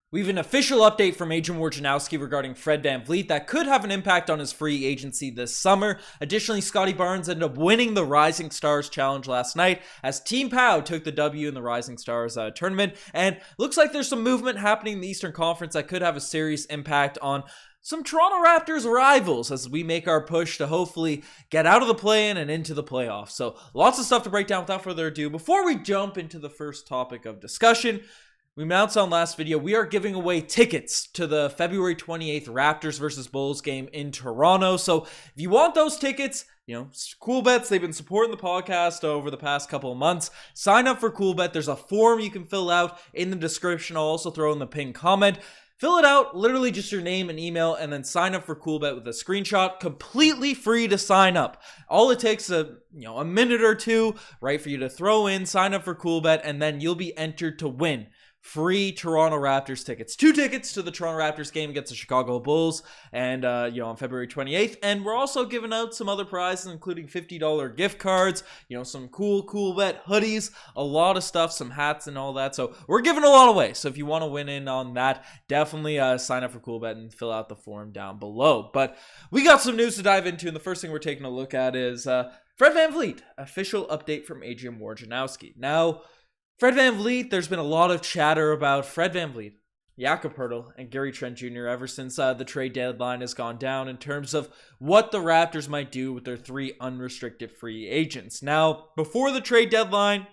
We have an official update from Adrian Wojnarowski regarding Fred VanVleet that could have an impact on his free agency this summer. Additionally, Scottie Barnes ended up winning the Rising Stars Challenge last night as Team POW took the W in the Rising Stars tournament. And looks like there's some movement happening in the Eastern Conference that could have a serious impact on some Toronto Raptors rivals as we make our push to hopefully get out of the play-in and into the playoffs. So lots of stuff to break down. Without further ado, before we jump into the first topic of discussion, we announced on last video, we are giving away tickets to the February 28th Raptors versus Bulls game in Toronto. So if you want those tickets, Cool Bets, they've been supporting the podcast over the past couple of months. Sign up for Cool Bet. There's a form you can fill out in the description. I'll also throw in the pinned comment. Fill it out, literally just your name and email, and then sign up for CoolBet with a screenshot. Completely free to sign up. All it takes a minute or two, right, for you to throw in, sign up for CoolBet, and then you'll be entered to win free Toronto Raptors tickets. 2 tickets to the Toronto Raptors game against the Chicago Bulls and on February 28th. And we're also giving out some other prizes, including $50 gift cards, some cool bet hoodies, a lot of stuff, some hats and all that. So we're giving a lot away. So if you want to win in on that, definitely sign up for CoolBet and fill out the form down below. But we got some news to dive into, and the first thing we're taking a look at is Fred VanVleet, official update from Adrian Wojnarowski. Now, Fred VanVleet, there's been a lot of chatter about Fred VanVleet, Jakob Poeltl, and Gary Trent Jr. ever since the trade deadline has gone down in terms of what the Raptors might do with their 3 unrestricted free agents. Now, before the trade deadline,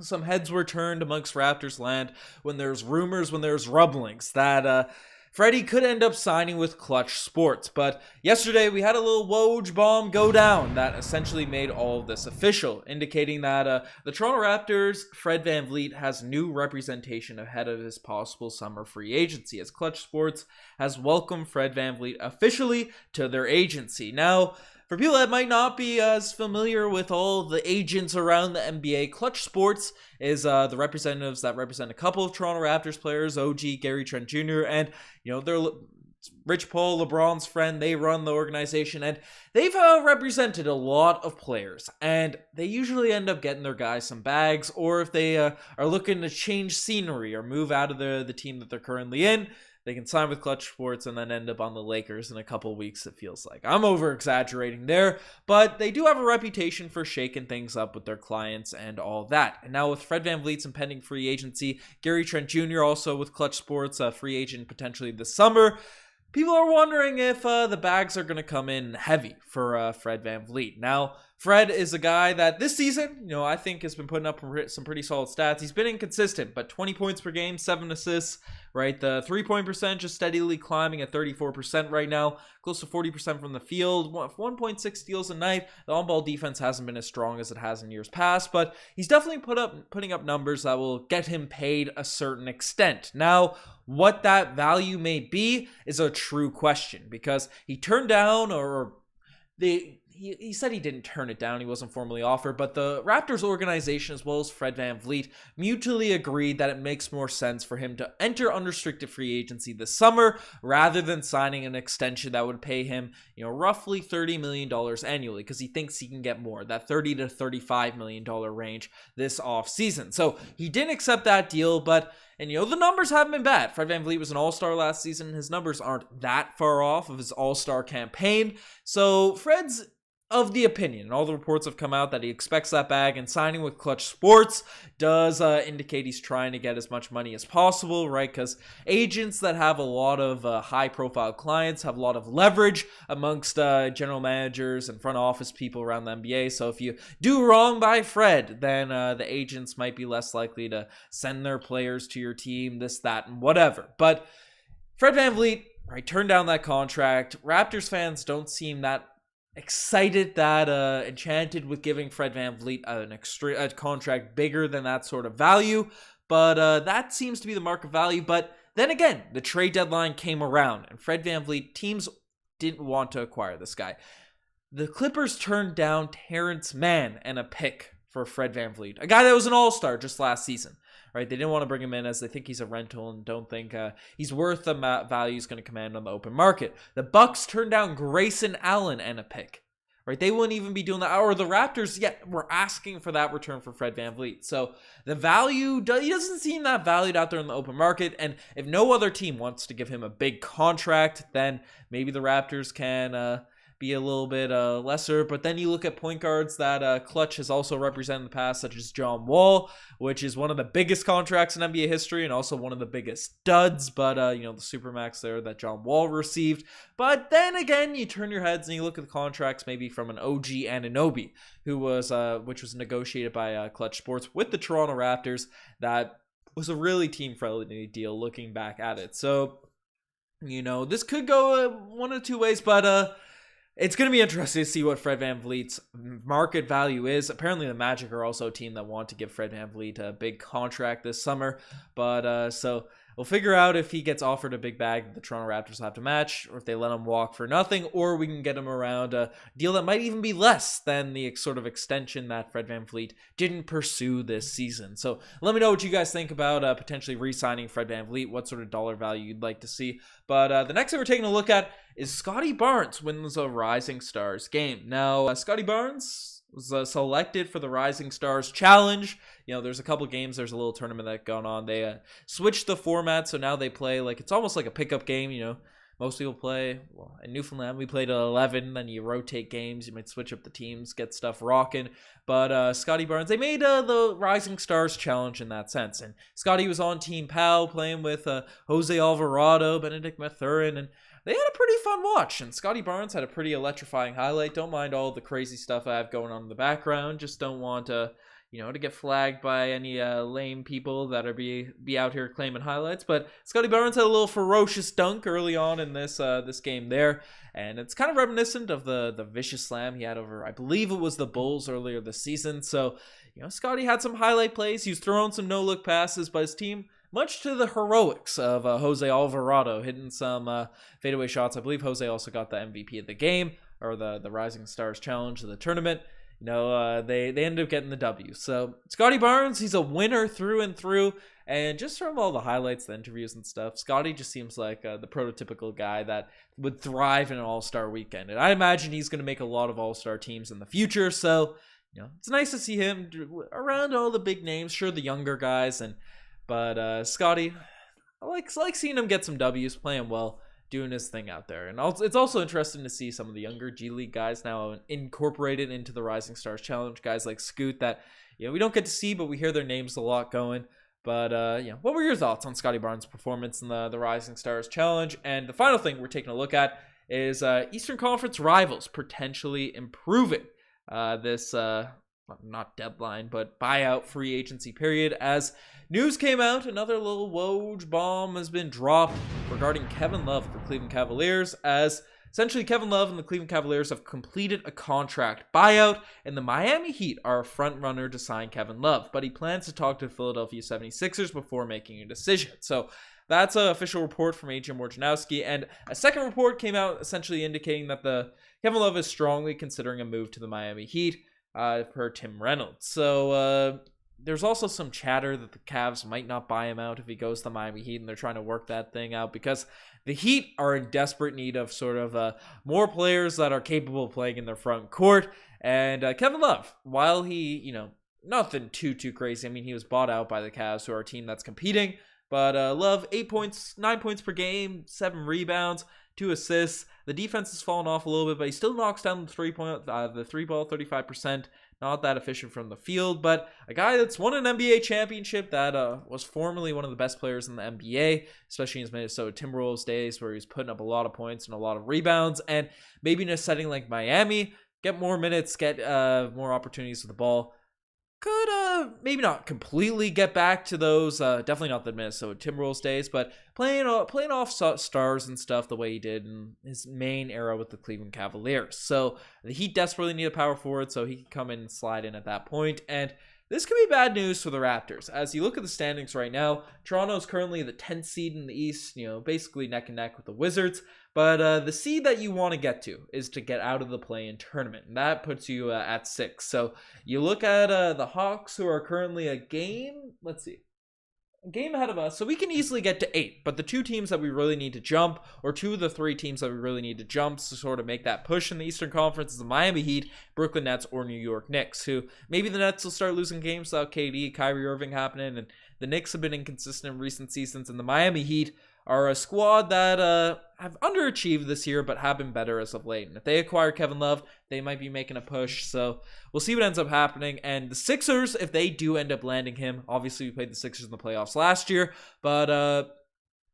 some heads were turned amongst Raptors land when there's rumors, when there's rumblings that Freddie could end up signing with Clutch Sports, but yesterday we had a little Woj bomb go down that essentially made all of this official, indicating that the Toronto Raptors, Fred VanVleet, has new representation ahead of his possible summer free agency, as Clutch Sports has welcomed Fred VanVleet officially to their agency. Now, for people that might not be as familiar with all the agents around the NBA, Clutch Sports is the representatives that represent a couple of Toronto Raptors players, OG, Gary Trent Jr., and, they're Rich Paul, LeBron's friend. They run the organization, and they've represented a lot of players, and they usually end up getting their guys some bags, or if they are looking to change scenery or move out of the team that they're currently in, they can sign with Clutch Sports and then end up on the Lakers in a couple weeks, it feels like. I'm over-exaggerating there, but they do have a reputation for shaking things up with their clients and all that. And now with Fred VanVleet's impending free agency, Gary Trent Jr. also with Clutch Sports, a free agent potentially this summer, people are wondering if the bags are going to come in heavy for Fred VanVleet. Now, Fred is a guy that this season, I think has been putting up some pretty solid stats. He's been inconsistent, but 20 points per game, 7 assists, right? The 3-point percentage is steadily climbing at 34% right now, close to 40% from the field, 1.6 steals a night. The on-ball defense hasn't been as strong as it has in years past, but he's definitely putting up numbers that will get him paid a certain extent. Now, what that value may be is a true question, because he turned down, he said he didn't turn it down, he wasn't formally offered, but the Raptors organization as well as Fred VanVleet mutually agreed that it makes more sense for him to enter unrestricted free agency this summer rather than signing an extension that would pay him, roughly $30 million annually, because he thinks he can get more, that $30 to $35 million range this offseason. So he didn't accept that deal, but the numbers haven't been bad. Fred VanVleet was an all-star last season. His numbers aren't that far off of his all-star campaign. So Fred's of the opinion, and all the reports have come out, that he expects that bag, and signing with Clutch Sports does indicate he's trying to get as much money as possible, right? Because agents that have a lot of high-profile clients have a lot of leverage amongst general managers and front office people around the NBA. So if you do wrong by Fred, then the agents might be less likely to send their players to your team, this, that, and whatever. But Fred VanVleet, right, turned down that contract. Raptors fans don't seem that excited, that enchanted with giving Fred VanVleet a contract bigger than that sort of value, but that seems to be the market value. But then again, the trade deadline came around, and Fred VanVleet, teams didn't want to acquire this guy. The Clippers turned down Terrence Mann and a pick for Fred VanVleet, a guy that was an all-star just last season. Right, they didn't want to bring him in as they think he's a rental and don't think he's worth the value he's going to command on the open market. The Bucks turned down Grayson Allen and a pick. right? They wouldn't even be doing that. Or the Raptors, yet we're asking for that return for Fred VanVleet. So the value, he doesn't seem that valued out there in the open market. And if no other team wants to give him a big contract, then maybe the Raptors can be a little bit lesser. But then you look at point guards that Clutch has also represented in the past, such as John Wall, which is one of the biggest contracts in NBA history and also one of the biggest duds. But, the Supermax there that John Wall received. But then again, you turn your heads and you look at the contracts maybe from an OG Anunoby, which was negotiated by Clutch Sports with the Toronto Raptors. That was a really team-friendly deal looking back at it. So, this could go one of two ways, but it's going to be interesting to see what Fred VanVleet's market value is. Apparently, the Magic are also a team that want to give Fred VanVleet a big contract this summer. But so we'll figure out if he gets offered a big bag that the Toronto Raptors will have to match, or if they let him walk for nothing, or we can get him around a deal that might even be less than the sort of extension that Fred VanVleet didn't pursue this season. So let me know what you guys think about potentially re-signing Fred VanVleet, what sort of dollar value you'd like to see. But the next thing we're taking a look at is Scottie Barnes wins a Rising Stars game. Now, Scottie Barnes was selected for the Rising Stars Challenge. There's a couple games. There's a little tournament that going on. They switched the format, so now they play it's almost like a pickup game. Most people play, in Newfoundland, we played at 11, then you rotate games. You might switch up the teams, get stuff rocking. But Scottie Barnes, they made the Rising Stars Challenge in that sense. And Scottie was on Team PAL playing with Jose Alvarado, Benedict Mathurin, and they had a pretty fun watch. And Scottie Barnes had a pretty electrifying highlight. Don't mind all the crazy stuff I have going on in the background. Just don't want to get flagged by any lame people that are be out here claiming highlights. But Scottie Barnes had a little ferocious dunk early on in this game there, and it's kind of reminiscent of the vicious slam he had over, I believe it was the Bulls earlier this season. So, Scottie had some highlight plays. He was throwing some no-look passes, but his team, much to the heroics of Jose Alvarado, hitting some fadeaway shots. I believe Jose also got the MVP of the game, or the Rising Stars Challenge of the tournament. They ended up getting the W. So Scottie Barnes, he's a winner through and through. And just from all the highlights, the interviews and stuff, Scottie just seems like the prototypical guy that would thrive in an all-star weekend. And I imagine he's going to make a lot of all-star teams in the future. So, it's nice to see him around all the big names. Sure, the younger guys, but Scottie, I like seeing him get some W's, playing well, doing his thing out there. And it's also interesting to see some of the younger G League guys now incorporated into the Rising Stars Challenge. Guys like Scoot that we don't get to see, but we hear their names a lot going. But what were your thoughts on Scottie Barnes' performance in the Rising Stars Challenge? And the final thing we're taking a look at is Eastern Conference rivals potentially improving this not deadline, but buyout free agency period. As news came out, another little Woj bomb has been dropped regarding Kevin Love of the Cleveland Cavaliers, as essentially Kevin Love and the Cleveland Cavaliers have completed a contract buyout, and the Miami Heat are a front runner to sign Kevin Love, but he plans to talk to the Philadelphia 76ers before making a decision. So that's an official report from Adrian Wojnarowski, and a second report came out essentially indicating that the Kevin Love is strongly considering a move to the Miami Heat, per Tim Reynolds. So there's also some chatter that the Cavs might not buy him out if he goes to the Miami Heat, and they're trying to work that thing out because the Heat are in desperate need of sort of more players that are capable of playing in their front court. And Kevin Love, while he, nothing too crazy. I mean, he was bought out by the Cavs, who are a team that's competing. But Love, 8 points, 9 points per game, 7 rebounds, 2 assists. The defense has fallen off a little bit, but he still knocks down the three ball 35%. Not that efficient from the field, but a guy that's won an NBA championship, that was formerly one of the best players in the NBA, especially in his Minnesota Timberwolves days, where he was putting up a lot of points and a lot of rebounds. And maybe in a setting like Miami, get more minutes, get more opportunities with the ball. Could maybe not completely get back to those, definitely not the Minnesota Timberwolves days, but playing off stars and stuff the way he did in his main era with the Cleveland Cavaliers. So the Heat desperately need a power forward, so he can come in and slide in at that point. And this could be bad news for the Raptors. As you look at the standings right now, Toronto is currently the 10th seed in the East, basically neck and neck with the Wizards. But the seed that you want to get to is to get out of the play-in tournament, and that puts you at 6. So you look at the Hawks, who are currently a game. Let's see. a game ahead of us, so we can easily get to 8. But the 2 teams that we really need to jump, or 2 of the 3 teams that we really need to jump to sort of make that push in the Eastern Conference, is the Miami Heat, Brooklyn Nets, or New York Knicks, who maybe the Nets will start losing games without KD, Kyrie Irving happening, and the Knicks have been inconsistent in recent seasons, and the Miami Heat are a squad that have underachieved this year but have been better as of late. And if they acquire Kevin Love, they might be making a push. So we'll see what ends up happening. And the Sixers, if they do end up landing him, obviously we played the Sixers in the playoffs last year, but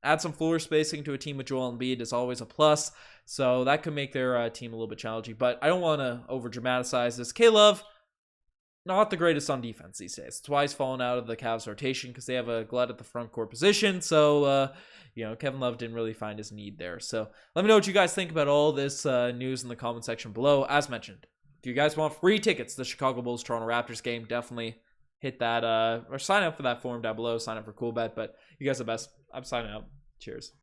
add some floor spacing to a team with Joel Embiid is always a plus. So that could make their team a little bit challenging. But I don't want to over dramatize this. K-Love, not the greatest on defense these days. That's why he's fallen out of the Cavs rotation, because they have a glut at the front court position. So, Kevin Love didn't really find his need there. So let me know what you guys think about all this news in the comment section below. As mentioned, if you guys want free tickets to the Chicago Bulls Toronto Raptors game, definitely hit that or sign up for that form down below. Sign up for CoolBet. But you guys are the best. I'm signing out. Cheers.